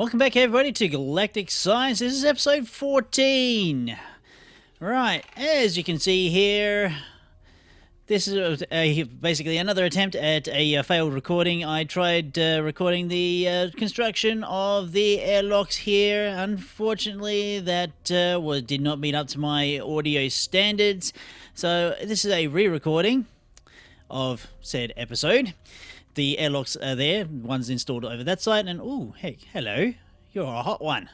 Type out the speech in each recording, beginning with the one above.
Welcome back, everybody, to Galactic Science. This is episode 14. Right, as you can see here, this is basically another attempt at a failed recording. I tried recording the construction of the airlocks here. Unfortunately, that did not meet up to my audio standards. So this is a re-recording of said episode. The airlocks are there, one's installed over that side, and oh, heck, hello, you're a hot one.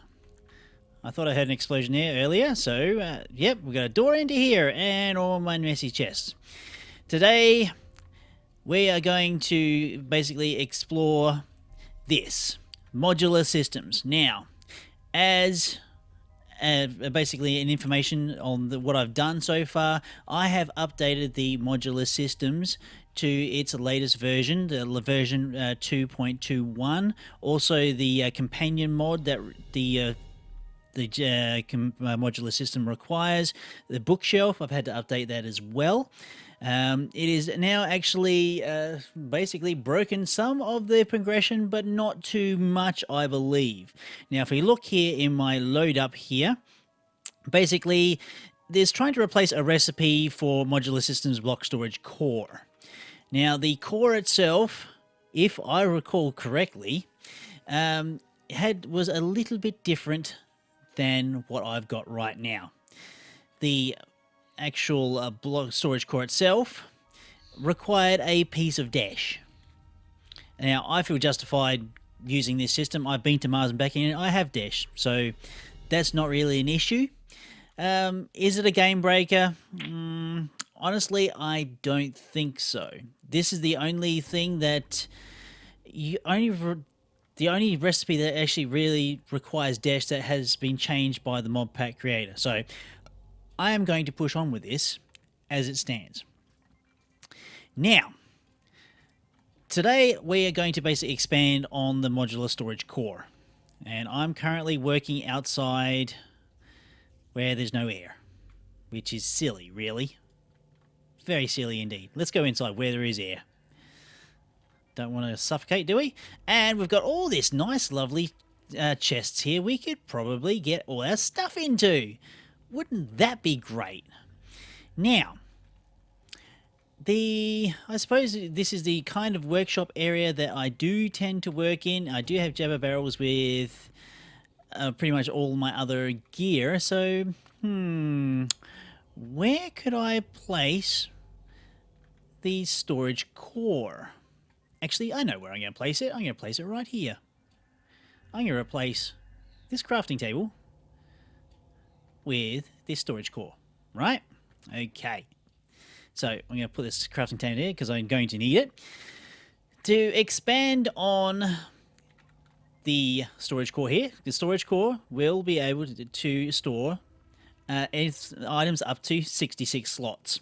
I thought I heard an explosion there earlier, so yep, we've got a door into here, and all my messy chests. Today, we are going to basically explore this, modular systems. Now, as basically an information on what I've done so far, I have updated the modular systems to its latest version, the version 2.21. Also, the companion mod that the modular system requires, the bookshelf, I've had to update that as well. It is now actually basically broken some of the progression, but not too much, I believe. Now, if we look here in my load up here, basically, there's trying to replace a recipe for modular systems block storage core. Now, the core itself, if I recall correctly, was a little bit different than what I've got right now. The actual block storage core itself required a piece of dash. Now, I feel justified using this system. I've been to Mars and back in, and I have dash, so that's not really an issue. Is it a game breaker? Honestly, I don't think so. This is the only thing that the only recipe that actually really requires dash that has been changed by the mod pack creator. So I am going to push on with this as it stands. Now, today we are going to basically expand on the modular storage core. And I'm currently working outside where there's no air, which is silly, really. Very silly indeed. Let's go inside where there is air. Don't want to suffocate, do we? And we've got all this nice, lovely chests here we could probably get all our stuff into. Wouldn't that be great? Now, I suppose this is the kind of workshop area that I do tend to work in. I do have jabber barrels with pretty much all my other gear. So, where could I place the storage core? Actually, I know where I'm going to place it. I'm going to place it right here. I'm going to replace this crafting table with this storage core, right? Okay. So I'm going to put this crafting table here because I'm going to need it. To expand on the storage core here, the storage core will be able to store items up to 66 slots.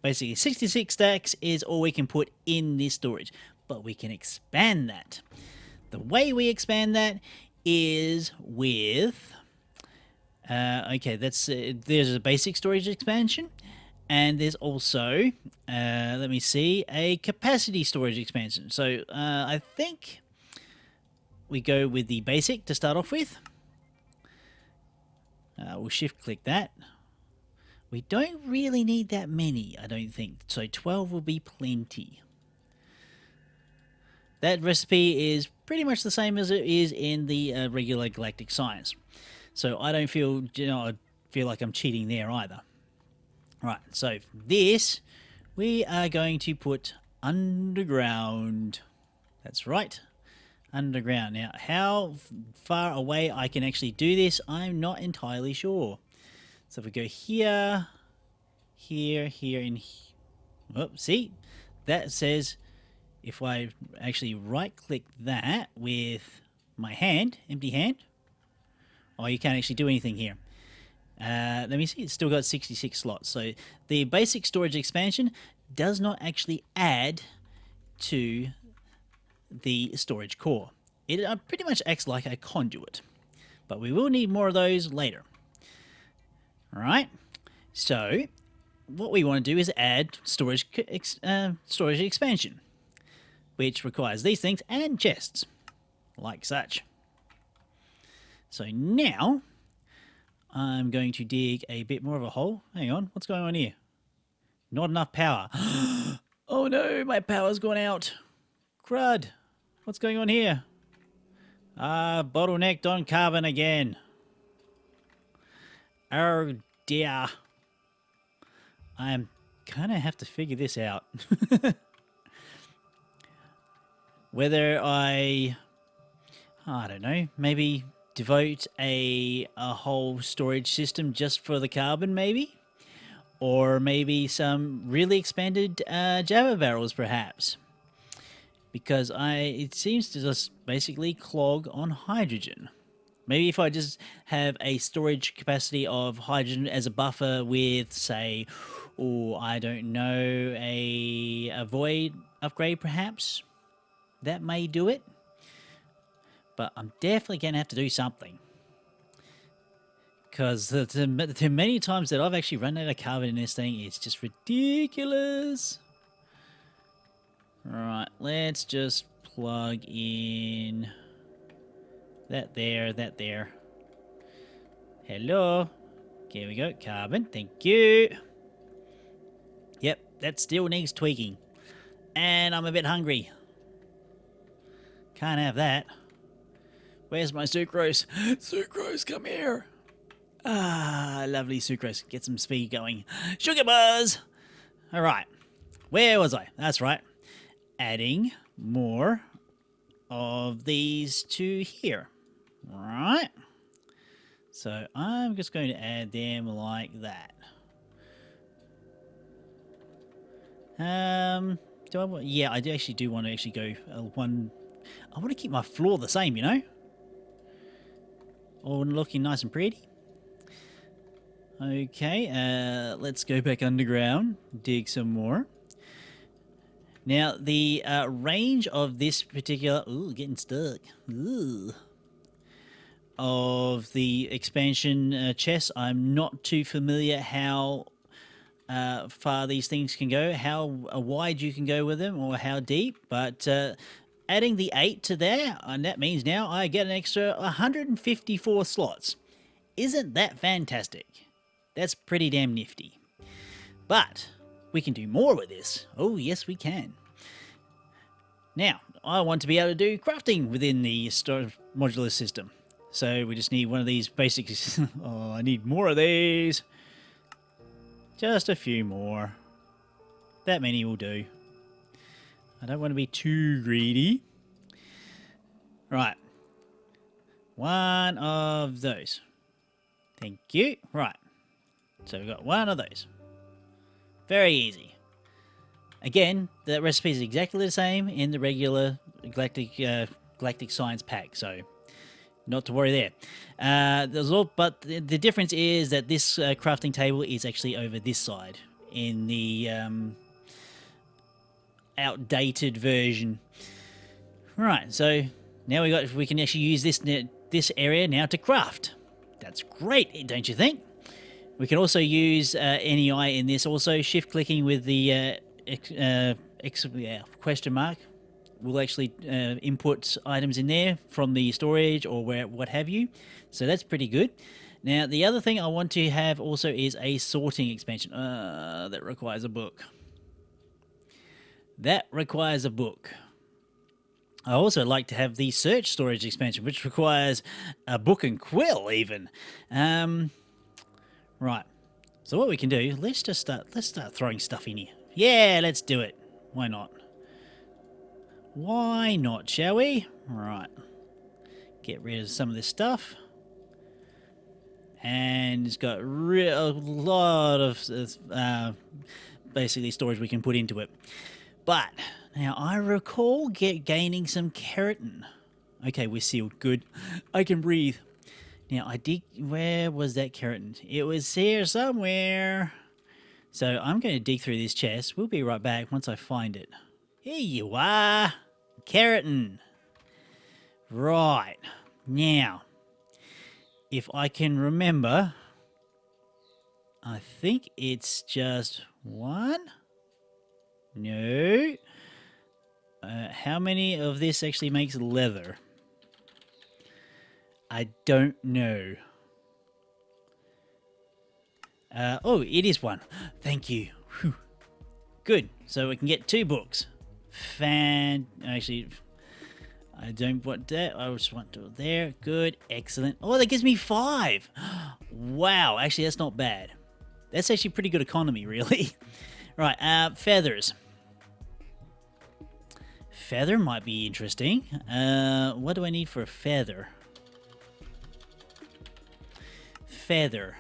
Basically, 66 stacks is all we can put in this storage, but we can expand that. The way we expand that is with okay, there's a basic storage expansion, and there's also let me see, a capacity storage expansion. So I think we go with the basic to start off with. We'll shift click that. We don't really need that many, I don't think. So 12 will be plenty. That recipe is pretty much the same as it is in the regular Galactic Science. So I don't feel, I feel like I'm cheating there either. Right, so this we are going to put underground. That's right, underground. Now, how far away I can actually do this, I'm not entirely sure. So if we go here, here, here, and here. Oh, see, that says if I actually right-click that with my hand, empty hand, oh, you can't actually do anything here. Let me see, it's still got 66 slots. So the basic storage expansion does not actually add to the storage core. It pretty much acts like a conduit, but we will need more of those later. All right, so what we want to do is add storage expansion, which requires these things and chests, like such. So now I'm going to dig a bit more of a hole. Hang on, what's going on here? Not enough power. Oh no, my power's gone out. Crud. What's going on here? Bottlenecked on carbon again. Oh dear. I'm gonna have to figure this out. Whether I don't know, maybe devote a whole storage system just for the carbon, maybe? Or maybe some really expanded Java barrels, perhaps? Because it seems to just basically clog on hydrogen. Maybe if I just have a storage capacity of hydrogen as a buffer with, say, I don't know, a void upgrade, perhaps? That may do it. But I'm definitely going to have to do something. Because the many times that I've actually run out of carbon in this thing, it's just ridiculous. Right, let's just plug in that there. Hello. Here we go, carbon, thank you. Yep, that still needs tweaking. And I'm a bit hungry. Can't have that. Where's my sucrose? Sucrose, come here. Lovely sucrose. Get some speed going. Sugar buzz! Alright. Where was I? That's right. Adding more of these to here. Right. So I'm just going to add them like that. Yeah, I actually do want to actually go one. I want to keep my floor the same, you know? All looking nice and pretty. Okay, let's go back underground, dig some more. Now, the range of this particular... Ooh, getting stuck. Ooh. Of the expansion chests, I'm not too familiar how far these things can go, how wide you can go with them, or how deep, but adding the 8 to there, and that means now I get an extra 154 slots. Isn't that fantastic? That's pretty damn nifty. But we can do more with this. Oh, yes, we can. Now, I want to be able to do crafting within the modular system. So we just need one of these basic... Oh, I need more of these. Just a few more. That many will do. I don't want to be too greedy. Right. One of those. Thank you. Right. So we've got one of those. Very easy. Again, the recipe is exactly the same in the regular Galactic Science Pack, so not to worry there. But the difference is that this crafting table is actually over this side in the outdated version. Right, so now we can actually use this area now to craft. That's great, don't you think? We can also use NEI in this. Also, shift clicking with the question mark will actually input items in there from the storage or what have you. So that's pretty good. Now, the other thing I want to have also is a sorting expansion. That requires a book. That requires a book. I also like to have the search storage expansion, which requires a book and quill even. Right. So what we can do, let's start throwing stuff in here. Yeah, let's do it. Why not? Why not, shall we? Right. Get rid of some of this stuff. And it's got a lot of basically storage we can put into it. But now I recall gaining some keratin. Okay, we're sealed. Good. I can breathe. Now I dig. Where was that keratin? It was here somewhere. So I'm going to dig through this chest. We'll be right back once I find it. Here you are. Keratin. Right. Now, if I can remember, I think it's just one. No. How many of this actually makes leather? I don't know. Oh, it is one. Thank you. Whew. Good. So we can get 2 books. Actually, I don't want that. I just want to there. Good. Excellent. Oh, that gives me 5. Wow. Actually, that's not bad. That's actually pretty good economy, really. Right. Feathers. Feather might be interesting. What do I need for a feather? Feather.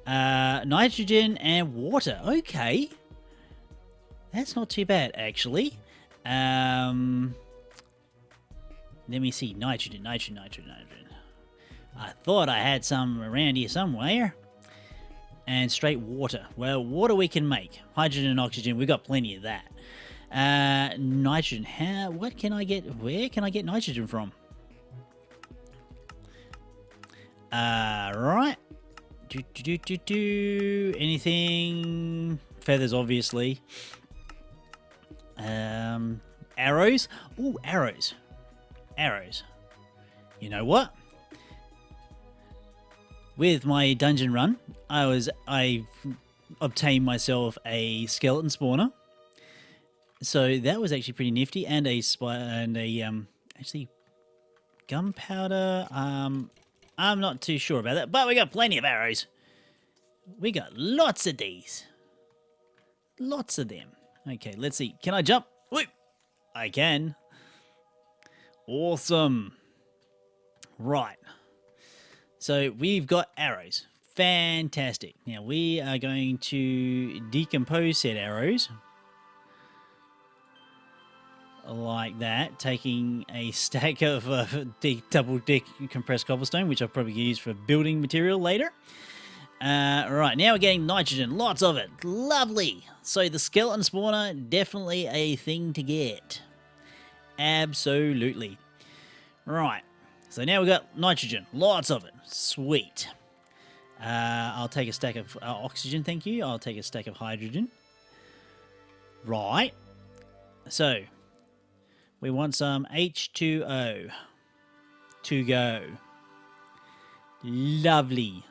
Nitrogen and water. Okay. That's not too bad, actually. Let me see. Nitrogen. I thought I had some around here somewhere. And straight water. Well, water we can make. Hydrogen and oxygen, we've got plenty of that. Nitrogen. What can I get? Where can I get nitrogen from? Right. Anything? Feathers, obviously. Arrows. Ooh, arrows. You know what? With my dungeon run, I obtained myself a skeleton spawner. So that was actually pretty nifty, and actually gunpowder. I'm not too sure about that, but we got plenty of arrows. We got lots of these. Lots of them. Okay, let's see. Can I jump? Whoop! I can. Awesome. Right. So we've got arrows. Fantastic. Now we are going to decompose said arrows. Like that, taking a stack of double decompressed cobblestone, which I'll probably use for building material later. Right, now we're getting nitrogen, lots of it, lovely. So the skeleton spawner, definitely a thing to get. Absolutely. Right, so now we've got nitrogen, lots of it, sweet. I'll take a stack of oxygen, thank you. I'll take a stack of hydrogen. Right, so we want some H2O to go. Lovely.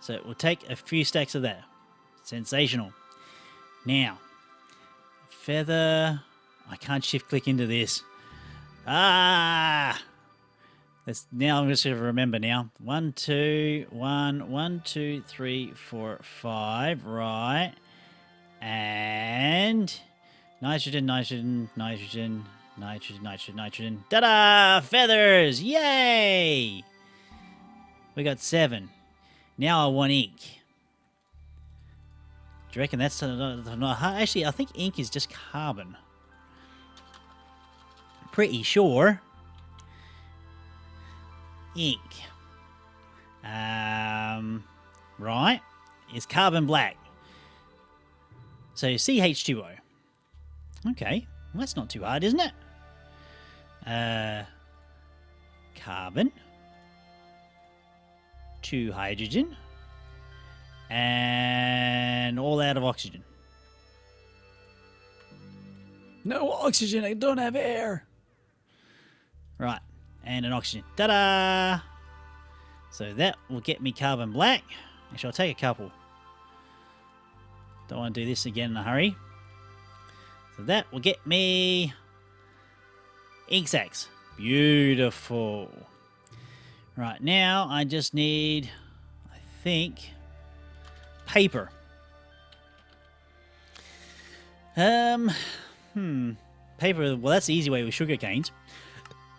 So we'll take a few stacks of that. Sensational. Now, feather. I can't shift click into this. Now I'm just going to remember now. 1, 2, 1, 2, 3, 4, 5. Right. And nitrogen. Ta-da! Feathers! Yay! We got 7. Now I want ink. Do you reckon that's not... Actually, I think ink is just carbon. Pretty sure. Ink. Right. Is carbon black. So CH2O. Okay. Well, that's not too hard, isn't it? Carbon. 2 hydrogen. And all out of oxygen. No oxygen, I don't have air. Right, and an oxygen. Ta-da! So that will get me carbon black. Actually, I'll take a couple. Don't want to do this again in a hurry. So that will get me ink sacs. Beautiful. Right, now I just need, I think, paper. Paper, well, that's the easy way with sugar canes.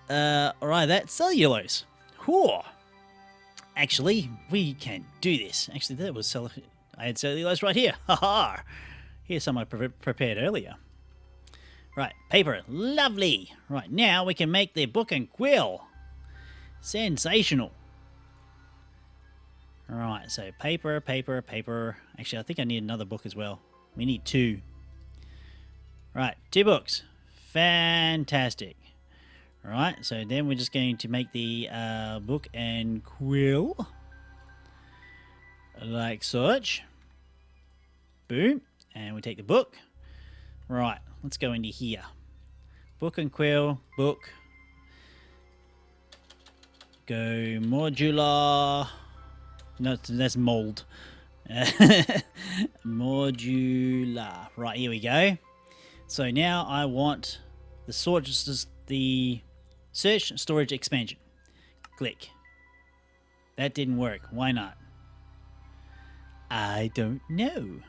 Alright, that's cellulose. Whew. Actually, we can do this. Actually, that was I had cellulose right here. Haha. Here's some I prepared earlier. Right, paper. Lovely. Right, now we can make the book and quill. Sensational. Right, so paper. Actually, I think I need another book as well. We need 2. Right, 2 books. Fantastic. Right, so then we're just going to make the book and quill. Like such. Boom. And we take the book. Right, let's go into here. Book and quill, book. go modular. No, that's mold. Modular. Right, here we go. So now I want the search storage expansion. Click. That didn't work. Why not? I don't know.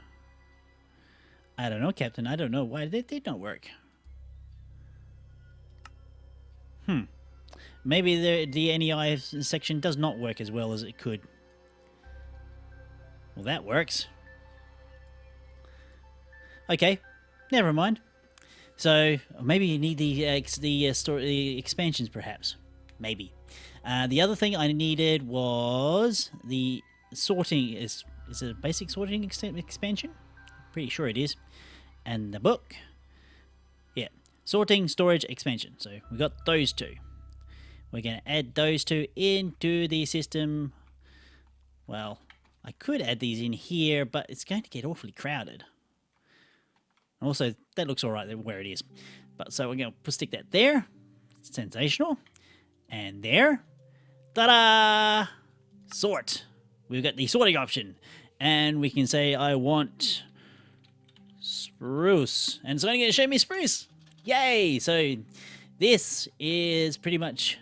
I don't know, Captain. I don't know why that did not work. Maybe the NEI section does not work as well as it could. Well, that works. Okay, never mind. So maybe you need the expansions, perhaps. Maybe. The other thing I needed was the sorting. Is it a basic sorting expansion? Pretty sure it is. And the book. Yeah, sorting storage expansion. So we got those two. We're going to add those two into the system. Well, I could add these in here, but it's going to get awfully crowded. Also, that looks all right where it is. But so we're going to stick that there. Sensational. And there. Ta-da! Sort. We've got the sorting option. And we can say, I want spruce. And it's only going to show me spruce. Yay! So this is pretty much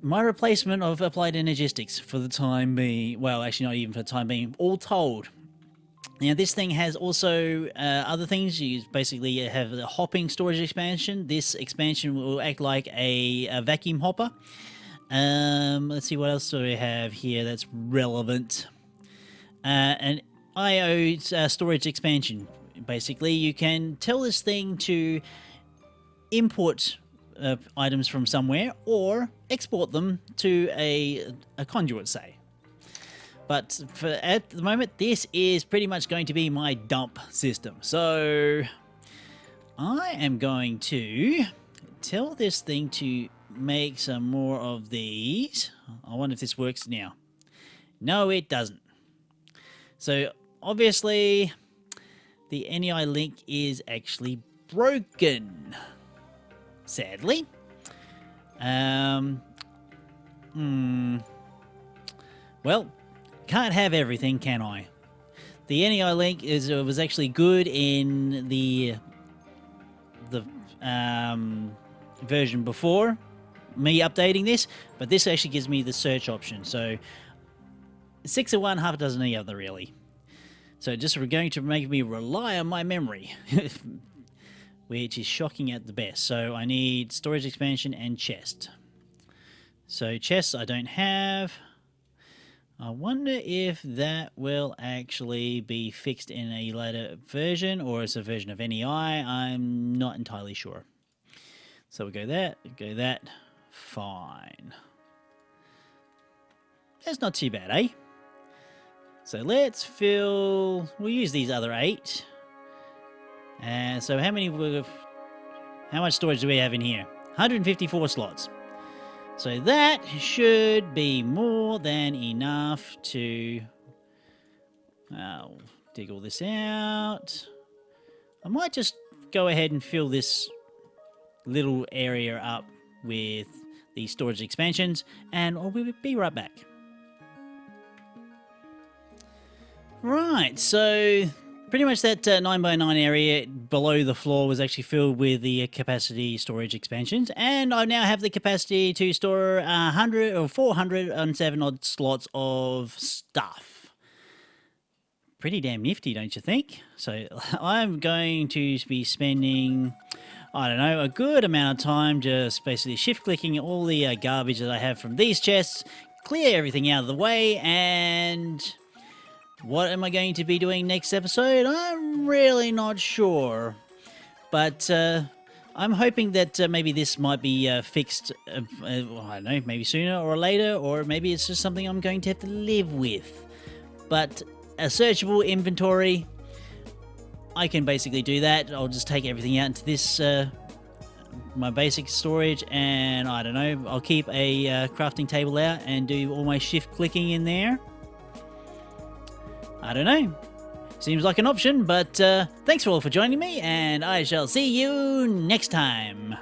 my replacement of applied energistics for the time being. Well, actually not even for the time being. All told. Now this thing has also other things. You basically have the hopping storage expansion. This expansion will act like a vacuum hopper. Let's see what else do we have here that's relevant. An IO storage expansion. Basically, you can tell this thing to import items from somewhere or export them to a conduit, say. But at the moment, this is pretty much going to be my dump system. So I am going to tell this thing to make some more of these. I wonder if this works now. No, it doesn't. So obviously the NEI link is actually broken. Sadly. Well, can't have everything, can I? The NEI link was actually good in the version before me updating this, but this actually gives me the search option. So 6 of one, half a dozen of the other, really. So just going to make me rely on my memory, which is shocking at the best. So I need storage expansion and chest. So chests I don't have. I wonder if that will actually be fixed in a later version, or it's a version of NEI. I'm not entirely sure. So we'll go that. Fine. That's not too bad, eh? So let's fill... We'll use these other 8. And so how much storage do we have in here? 154 slots. So that should be more than enough to... I'll dig all this out. I might just go ahead and fill this little area up with the storage expansions, and we'll be right back. Right, so pretty much that 9x9 area below the floor was actually filled with the capacity storage expansions, and I now have the capacity to store 100 or 407 odd slots of stuff. Pretty damn nifty, don't you think? So I'm going to be spending, I don't know, a good amount of time just basically shift-clicking all the garbage that I have from these chests, clear everything out of the way, and... what am I going to be doing next episode? I'm really not sure. But I'm hoping that maybe this might be fixed, I don't know, maybe sooner or later, or maybe it's just something I'm going to have to live with. But a searchable inventory, I can basically do that. I'll just take everything out into this, my basic storage, and I don't know, I'll keep a crafting table out and do all my shift clicking in there. I don't know. Seems like an option, but thanks for all for joining me, and I shall see you next time.